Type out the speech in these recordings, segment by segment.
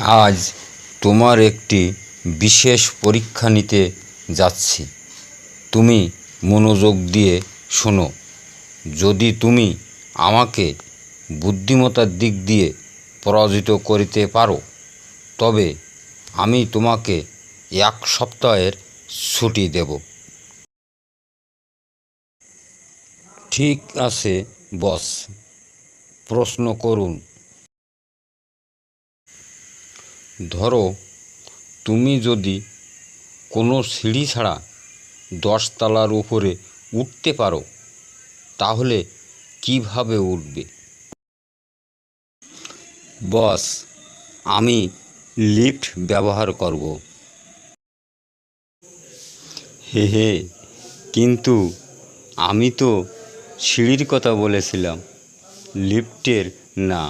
আজ তোমার একটি বিশেষ পরীক্ষা নিতে যাচ্ছি। তুমি মনোযোগ দিয়ে শোনো। যদি তুমি আমাকে বুদ্ধিমত্তার দিক দিয়ে পরাজিত করতে পারো, তবে আমি তোমাকে 1 সপ্তাহের ছুটি দেব। ঠিক আছে বস, প্রশ্ন করুন। ধরো, তুমি যদি কোনো সিঁড়ি ছাড়া 10 তলার উপরে উঠতে পারো, তাহলে কিভাবে উঠবে? বস, আমি লিফট ব্যবহার করব। হে হে, কিন্তু আমি তো সিঁড়ির কথা বলেছিলাম, লিফটের না।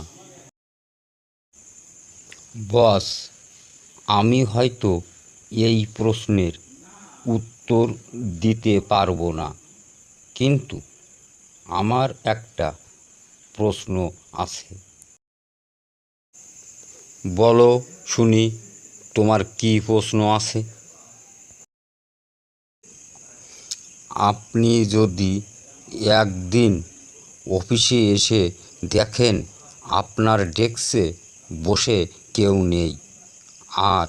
বস, আমি হয়তো এই প্রশ্নের উত্তর দিতে পারবো না, কিন্তু আমার একটা প্রশ্ন আছে। বলো শুনি, তোমার কি প্রশ্ন আছে? আপনি যদি একদিন অফিসে এসে দেখেন আপনার ডেস্কে বসে কেউ নেই আর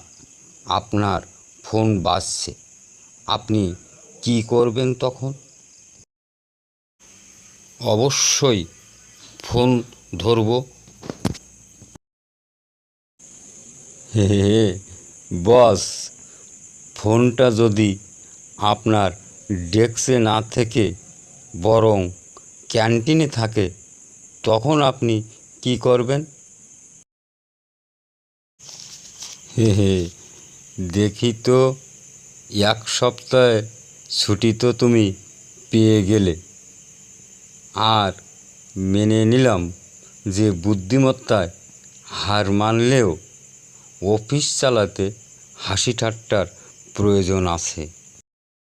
আপনার ফোন বাজছে, আপনি কি করবেন তখন? অবশ্যই ফোন ধরব। হে হে, বস, ফোনটা যদি আপনার ডেস্কে না থেকে বরং ক্যান্টিনে থাকে, তখন আপনি কি করবেন? হে হে, দেখি তো, 1 সপ্তাহে ছুটি তো তুমি পেয়ে গেলে। আর মেনে নিলাম যে বুদ্ধিমত্তায় হার মানলেও অফিস চালাতে হাসি ঠাট্টার প্রয়োজন আছে।